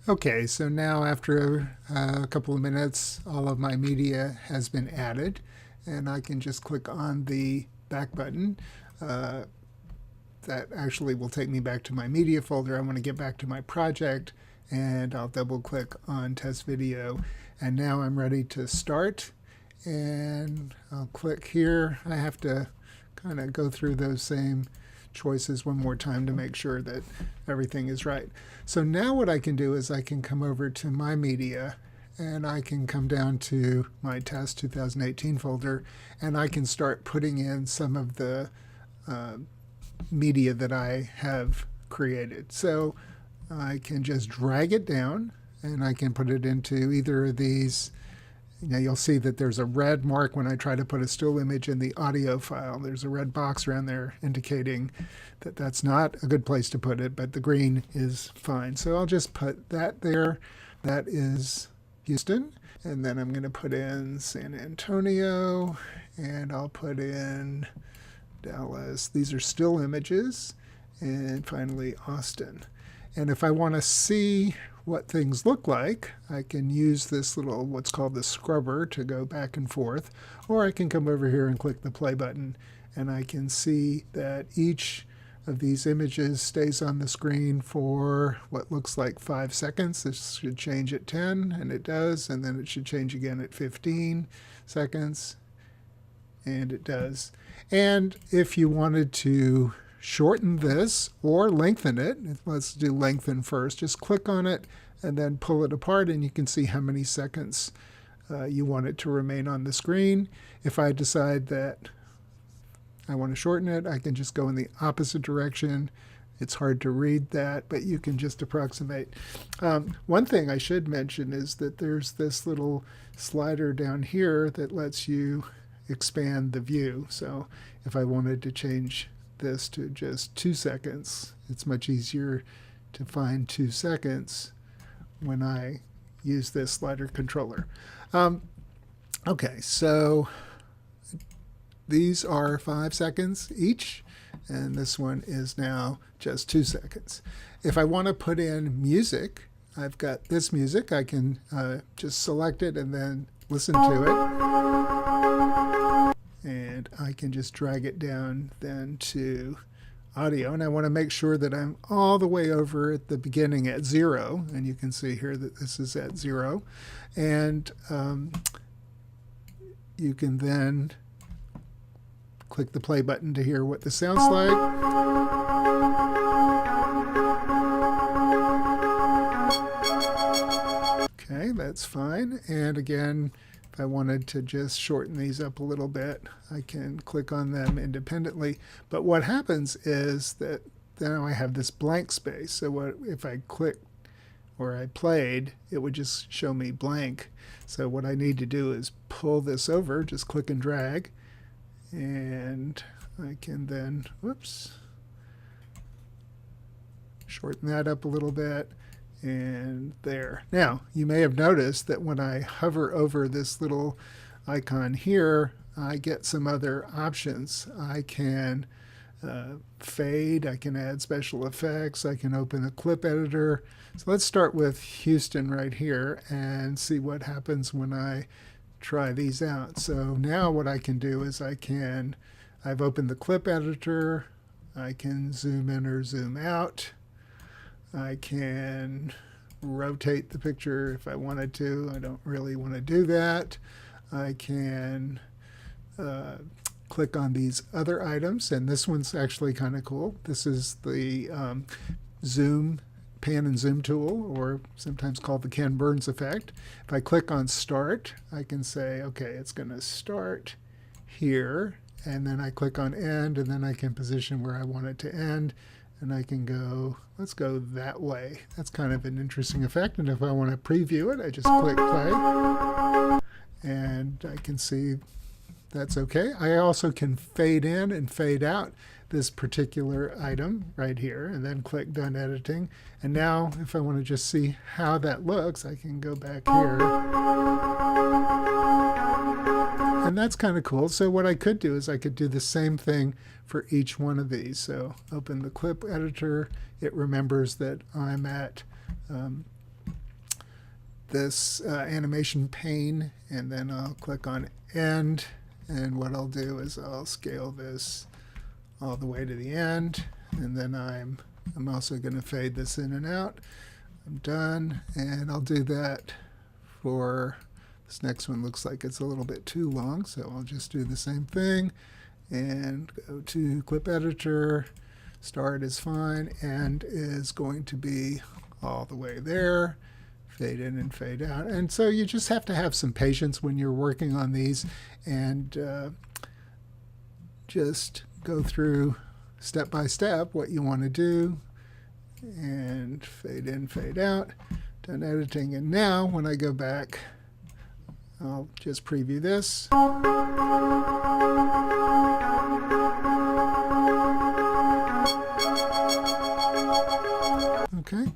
Okay, so now after a couple of minutes, all of my media has been added, and I can just click on the back button. That actually will take me back to my media folder. I want to get back to my project, and I'll double click on test video, and now I'm ready to start. And I'll click here. I have to kind of go through those same choices one more time to make sure that everything is right. So now what I can do is I can come over to my media, and I can come down to my test 2018 folder, and I can start putting in some of the media that I have created. So I can just drag it down, and I can put it into either of these. Now you'll see that there's a red mark when I try to put a still image in the audio file. There's a red box around there indicating that that's not a good place to put it, but the green is fine. So I'll just put that there. That is Houston. And then I'm going to put in San Antonio, and I'll put in Dallas. These are still images. And finally, Austin. And if I want to see what things look like, I can use this little, what's called the scrubber, to go back and forth, or I can come over here and click the play button, and I can see that each of these images stays on the screen for what looks like 5 seconds. This should change at 10, and it does, and then it should change again at 15 seconds, and it does. And if you wanted to shorten this or lengthen it, let's do lengthen first, just click on it and then pull it apart, and you can see how many seconds you want it to remain on the screen. If I decide that I want to shorten it, I can just go in the opposite direction. It's hard to read that, but you can just approximate. One thing I should mention is that there's this little slider down here that lets you expand the view. So if I wanted to change this to just 2 seconds, it's much easier to find 2 seconds when I use this slider controller. Okay, so these are 5 seconds each, and this one is now just 2 seconds. If I want to put in music, I've got this music. I can just select it and then listen to it. And I can just drag it down then to audio. And I want to make sure that I'm all the way over at the beginning at 0. And you can see here that this is at 0. And you can then click the play button to hear what this sounds like. Okay, that's fine. And again, if I wanted to just shorten these up a little bit, I can click on them independently. But what happens is that now I have this blank space. So what if I clicked or I played, it would just show me blank. So what I need to do is pull this over, just click and drag, and I can then, whoops, shorten that up a little bit. And there. Now, you may have noticed that when I hover over this little icon here, I get some other options. I can fade, I can add special effects, I can open a clip editor. So let's start with Houston right here and see what happens when I try these out. So now what I can do is I've opened the clip editor, I can zoom in or zoom out. I can rotate the picture if I wanted to. I don't really want to do that. I can click on these other items, and this one's actually kind of cool. This is the pan and zoom tool, or sometimes called the Ken Burns effect. If I click on start, I can say, okay, it's going to start here, and then I click on end, and then I can position where I want it to end. And I can go, let's go that way. That's kind of an interesting effect. And if I want to preview it, I just click play. And I can see that's okay. I also can fade in and fade out this particular item right here, and then click done editing. And now if I want to just see how that looks, I can go back here. And that's kind of cool. So what I could do is I could do the same thing for each one of these. So open the clip editor. It remembers that I'm at this animation pane, and then I'll click on end, and what I'll do is I'll scale this all the way to the end, and then I'm also going to fade this in and out. I'm done, and I'll do that for this next one. Looks like it's a little bit too long, so I'll just do the same thing and go to clip editor. Start is fine, end is going to be all the way there. Fade in and fade out. And so you just have to have some patience when you're working on these, and just go through step by step what you want to do, and fade in, fade out. Done editing, and now when I go back, I'll just preview this. Okay.